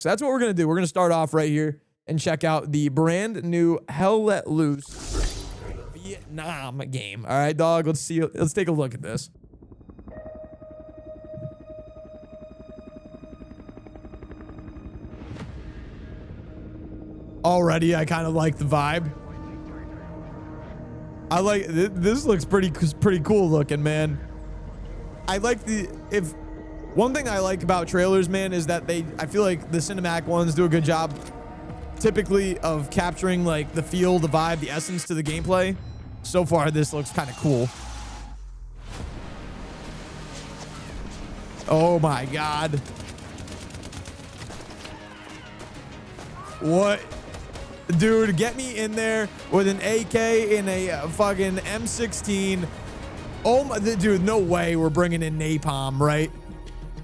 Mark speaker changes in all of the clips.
Speaker 1: So that's what we're going to do. We're going to start off right here and check out the brand new Hell Let Loose Vietnam game. All right, dog. Let's see. Let's take a look at this. Already, I kind of like the vibe. I like this. Looks pretty cool looking, man. I like one thing I like about trailers, man, is that I feel like the cinematic ones do a good job typically of capturing like the feel, the vibe, the essence to the gameplay. So far, this looks kind of cool. Oh my God. What? Dude, get me in there with an AK and a fucking M16. Oh my, dude, no way we're bringing in napalm, right?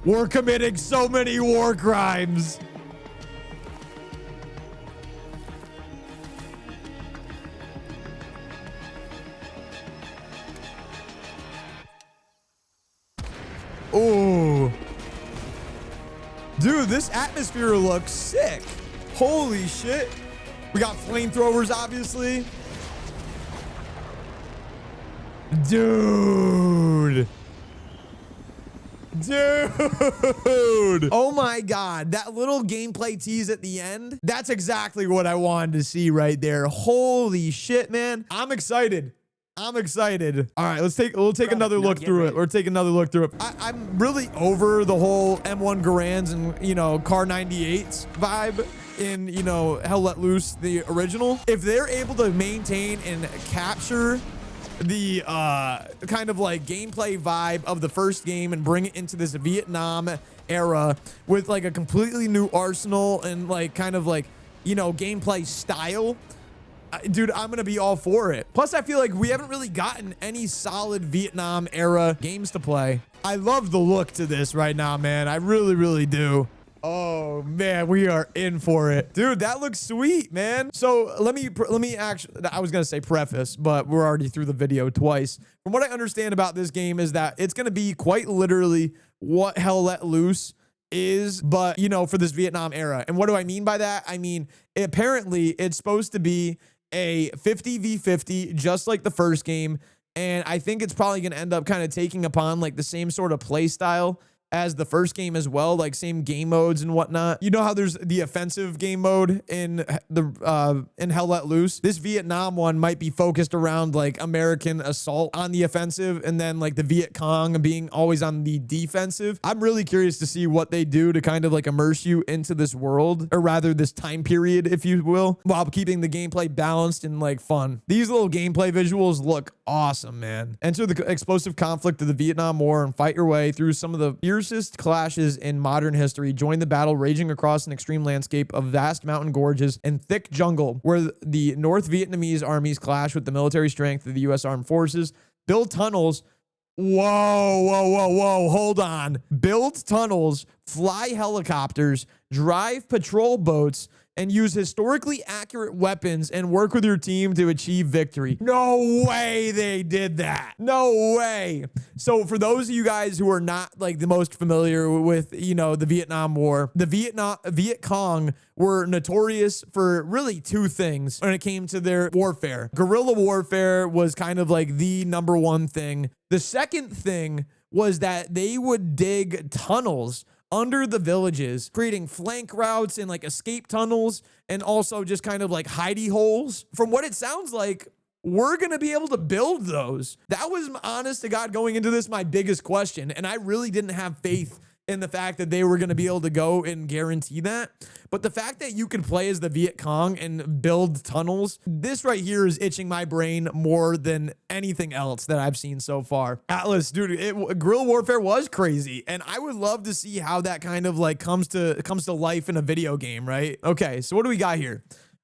Speaker 1: We're committing so many war crimes. Oh, dude, this atmosphere looks sick. Holy shit. We got flamethrowers, obviously. Dude. Oh my God. That little gameplay tease at the end. That's exactly what I wanted to see right there. Holy shit, man. I'm excited. I'm excited. All right, we'll take another look through it. We're taking another look through it. I'm really over the whole M1 Garands and, you know, Car 98s vibe in, you know, Hell Let Loose, the original. If they're able to maintain and capture the kind of like gameplay vibe of the first game and bring it into this Vietnam era with like a completely new arsenal and like kind of like, you know, gameplay style, dude, I'm gonna be all for it. Plus, I feel like we haven't really gotten any solid Vietnam era games to play. I love the look to this right now, man. I really, really do. Oh man, we are in for it, dude. That looks sweet, man. So let me actually, I was gonna say preface, but we're already through the video twice. From what I understand about this game is that it's gonna be quite literally what Hell Let Loose is, but you know, for this Vietnam era. And what do I mean by that? I mean, apparently it's supposed to be a 50v50, just like the first game. And I think it's probably going to end up kind of taking upon like the same sort of play style as the first game as well, like same game modes and whatnot. You know how there's the offensive game mode in the in Hell Let Loose? This Vietnam one might be focused around like American assault on the offensive, and then like the Viet Cong being always on the defensive. I'm really curious to see what they do to kind of like immerse you into this world, or rather this time period, if you will, while keeping the gameplay balanced and like fun. These little gameplay visuals look awesome, man. Enter the explosive conflict of the Vietnam War and fight your way through some of the fiercest clashes in modern history. Join the battle raging across an extreme landscape of vast mountain gorges and thick jungle, where the North Vietnamese armies clash with the military strength of the U.S. Armed Forces. Build tunnels. Whoa, hold on. Build tunnels, fly helicopters, drive patrol boats, and use historically accurate weapons and work with your team to achieve victory. No way they did that. No way. So for those of you guys who are not like the most familiar with, you know, the Vietnam War, the Viet Cong were notorious for really two things when it came to their warfare. Guerrilla warfare was kind of like the number one thing. The second thing was that they would dig tunnels under the villages, creating flank routes and like escape tunnels, and also just kind of like hidey holes. From what it sounds like, we're going to be able to build those. That was, honest to God, going into this, my biggest question. And I really didn't have faith in the fact that they were going to be able to go and guarantee that. But the fact that you can play as the Viet Cong and build tunnels, this right here is itching my brain more than anything else that I've seen so far. Atlas, dude, guerrilla warfare was crazy. And I would love to see how that kind of like comes to life in a video game, right? Okay, so what do we got here?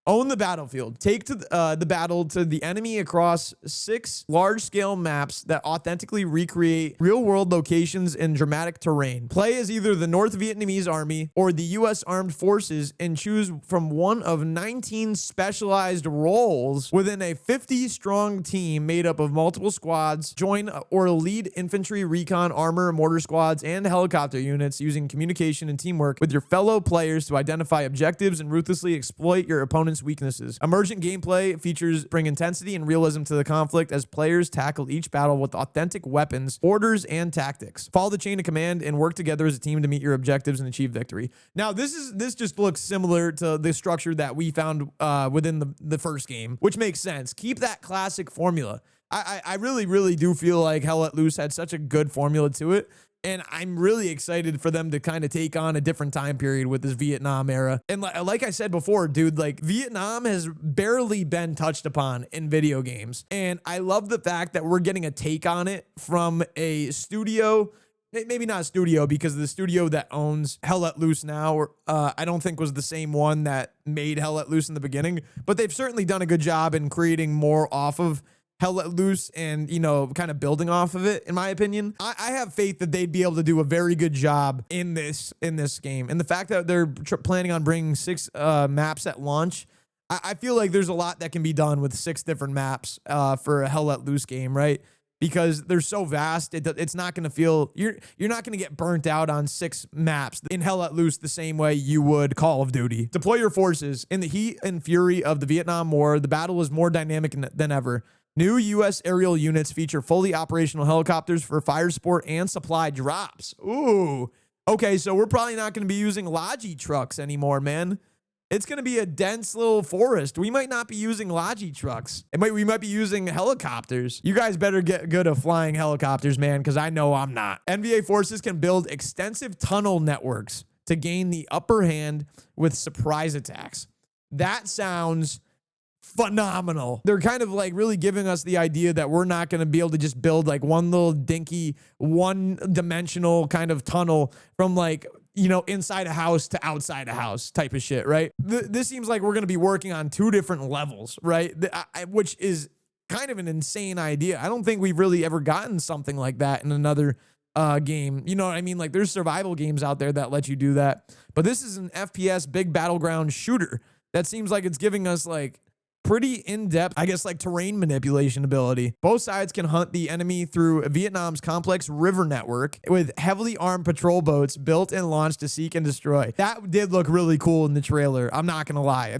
Speaker 1: Own the battlefield. Take to the battle to the enemy across 6 large-scale maps that authentically recreate real-world locations and dramatic terrain. Play as either the North Vietnamese Army or the U.S. Armed Forces and choose from one of 19 specialized roles within a 50-strong team made up of multiple squads. Join or lead infantry, recon, armor, mortar squads, and helicopter units using communication and teamwork with your fellow players to identify objectives and ruthlessly exploit your opponent's weaknesses. Emergent gameplay features bring intensity and realism to the conflict as players tackle each battle with authentic weapons, orders, and tactics. Follow the chain of command and work together as a team to meet your objectives and achieve victory. Now, this just looks similar to the structure that we found within the first game, which makes sense. Keep that classic formula. I really do feel like Hell Let Loose had such a good formula to it. And I'm really excited for them to kind of take on a different time period with this Vietnam era. And like I said before, dude, like Vietnam has barely been touched upon in video games. And I love the fact that we're getting a take on it from a studio, maybe not a studio, because the studio that owns Hell Let Loose now, I don't think was the same one that made Hell Let Loose in the beginning, but they've certainly done a good job in creating more off of Hell Let Loose and, you know, kind of building off of it, in my opinion. I have faith that they'd be able to do a very good job in this game. And the fact that they're planning on bringing 6 maps at launch, I feel like there's a lot that can be done with 6 different maps for a Hell Let Loose game, right? Because they're so vast, it's not going to feel, you're not going to get burnt out on 6 maps in Hell Let Loose the same way you would Call of Duty. Deploy your forces. In the heat and fury of the Vietnam War, the battle is more dynamic than ever. New U.S. aerial units feature fully operational helicopters for fire support and supply drops. Ooh. Okay, so we're probably not going to be using Logi trucks anymore, man. It's going to be a dense little forest. We might not be using Logi trucks. We might be using helicopters. You guys better get good at flying helicopters, man, because I know I'm not. NVA forces can build extensive tunnel networks to gain the upper hand with surprise attacks. That sounds phenomenal. They're kind of like really giving us the idea that we're not going to be able to just build like one little dinky, one-dimensional kind of tunnel from like, you know, inside a house to outside a house type of shit, right? This seems like we're going to be working on 2 different levels, right? Which is kind of an insane idea. I don't think we've really ever gotten something like that in another game. You know what I mean? Like there's survival games out there that let you do that. But this is an FPS big battleground shooter that seems like it's giving us like pretty in-depth, I guess, like terrain manipulation ability. Both sides can hunt the enemy through Vietnam's complex river network with heavily armed patrol boats built and launched to seek and destroy. That did look really cool in the trailer. I'm not gonna lie.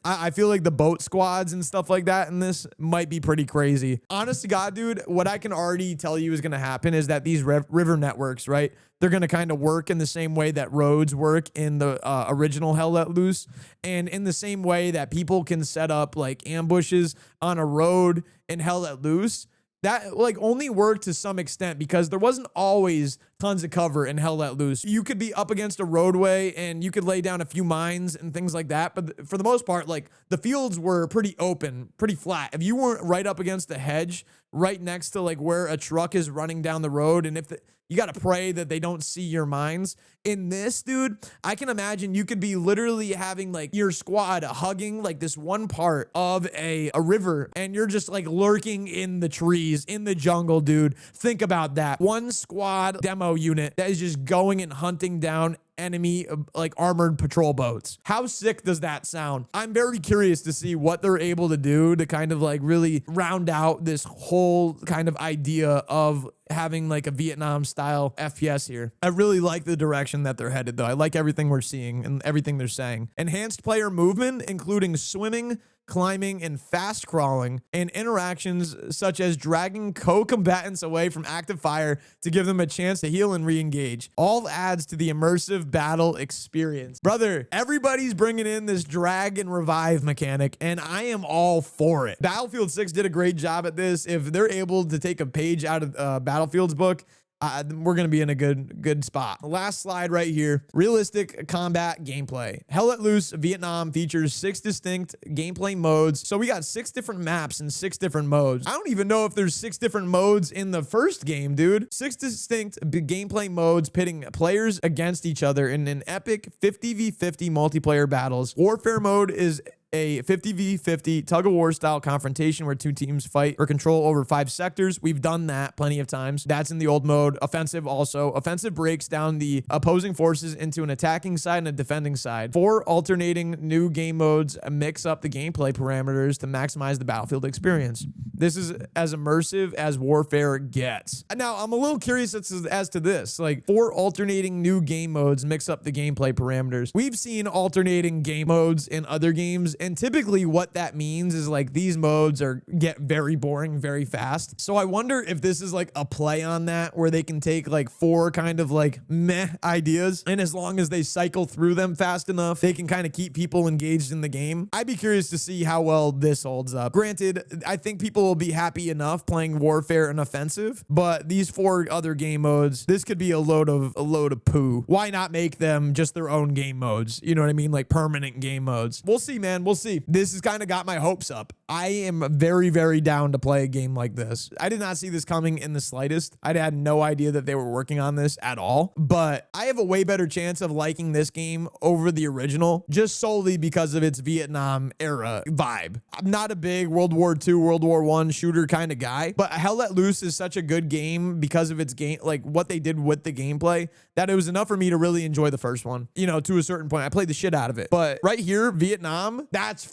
Speaker 1: I feel like the boat squads and stuff like that in this might be pretty crazy. Honest to God, dude, what I can already tell you is gonna happen is that these river networks, right? They're going to kind of work in the same way that roads work in the original Hell Let Loose, and in the same way that people can set up like ambushes on a road in Hell Let Loose. That like only worked to some extent because there wasn't always tons of cover in Hell Let Loose. You could be up against a roadway and you could lay down a few mines and things like that. But for the most part, like the fields were pretty open, pretty flat. If you weren't right up against the hedge, right next to like where a truck is running down the road, and you got to pray that they don't see your mines. In this, dude, I can imagine you could be literally having like your squad hugging like this one part of a river, and you're just like lurking in the trees, in the jungle, dude. Think about that. One squad demo unit that is just going and hunting down enemy like armored patrol boats. How sick does that sound? I'm very curious to see what they're able to do to kind of like really round out this whole kind of idea of having like a Vietnam style FPS here. I really like the direction that they're headed though. I like everything we're seeing and everything they're saying. Enhanced player movement, including swimming, climbing, and fast crawling, and interactions such as dragging co-combatants away from active fire to give them a chance to heal and re-engage. All adds to the immersive battle experience. Brother, everybody's bringing in this drag and revive mechanic, and I am all for it. Battlefield 6 did a great job at this. If they're able to take a page out of Battlefield's book, we're going to be in a good spot. The last slide right here. Realistic combat gameplay. Hell Let Loose Vietnam features 6 distinct gameplay modes. So we got 6 different maps and 6 different modes. I don't even know if there's 6 different modes in the first game, dude. 6 distinct gameplay modes pitting players against each other in an epic 50v50 multiplayer battles. Warfare mode is a 50v50 tug-of-war style confrontation where two teams fight for control over 5 sectors. We've done that plenty of times. That's in the old mode. Offensive also. Offensive breaks down the opposing forces into an attacking side and a defending side. 4 alternating new game modes mix up the gameplay parameters to maximize the battlefield experience. This is as immersive as Warfare gets. Now, I'm a little curious as to this. Like, 4 alternating new game modes mix up the gameplay parameters. We've seen alternating game modes in other games, and typically what that means is like these modes get very boring very fast. So I wonder if this is like a play on that, where they can take like 4 kind of like meh ideas, and as long as they cycle through them fast enough, they can kind of keep people engaged in the game. I'd be curious to see how well this holds up. Granted, I think people will be happy enough playing Warfare and Offensive, but these 4 other game modes, this could be a load of poo. Why not make them just their own game modes? You know what I mean? Like permanent game modes. We'll see, man. We'll see. This has kind of got my hopes up. I am very, very down to play a game like this. I did not see this coming in the slightest. I had no idea that they were working on this at all, but I have a way better chance of liking this game over the original just solely because of its Vietnam era vibe. I'm not a big World War II, World War I shooter kind of guy, but Hell Let Loose is such a good game because of its game, like what they did with the gameplay, that it was enough for me to really enjoy the first one, you know, to a certain point. I played the shit out of it, but right here, Vietnam,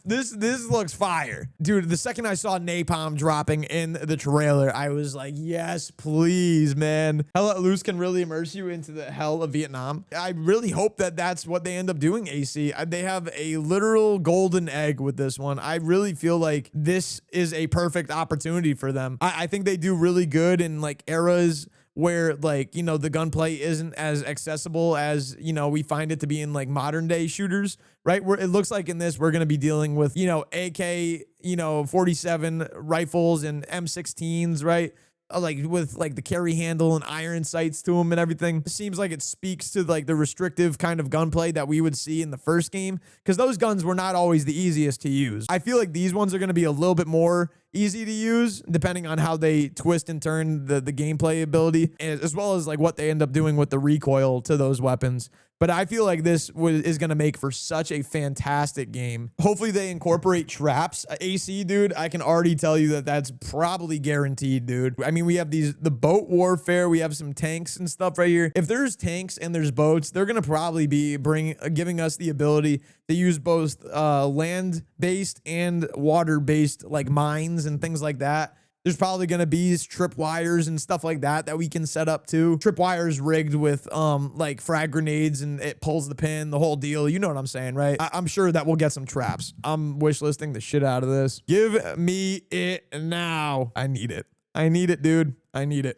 Speaker 1: this looks fire. Dude, the second I saw napalm dropping in the trailer, I was like, yes, please, man. Hell Let Loose can really immerse you into the hell of Vietnam. I really hope that that's what they end up doing, AC. They have a literal golden egg with this one. I really feel like this is a perfect opportunity for them. I think they do really good in like eras where, like, you know, the gunplay isn't as accessible as, you know, we find it to be in like modern day shooters, right? Where it looks like in this, we're going to be dealing with, you know, AK, you know, 47 rifles and M16s, right? Like with like the carry handle and iron sights to them and everything. It seems like it speaks to like the restrictive kind of gunplay that we would see in the first game, because those guns were not always the easiest to use. I feel like these ones are going to be a little bit more easy to use depending on how they twist and turn the gameplay ability, as well as like what they end up doing with the recoil to those weapons. But I feel like this is going to make for such a fantastic game. Hopefully they incorporate traps. AC, dude, I can already tell you that that's probably guaranteed, dude. I mean, we have the boat warfare. We have some tanks and stuff right here. If there's tanks and there's boats, they're going to probably be giving us the ability to use both land-based and water-based like mines and things like that. There's probably going to be tripwires and stuff like that we can set up too. Tripwires rigged with like frag grenades, and it pulls the pin, the whole deal. You know what I'm saying, right? I'm sure that we'll get some traps. I'm wishlisting the shit out of this. Give me it now. I need it. I need it, dude. I need it.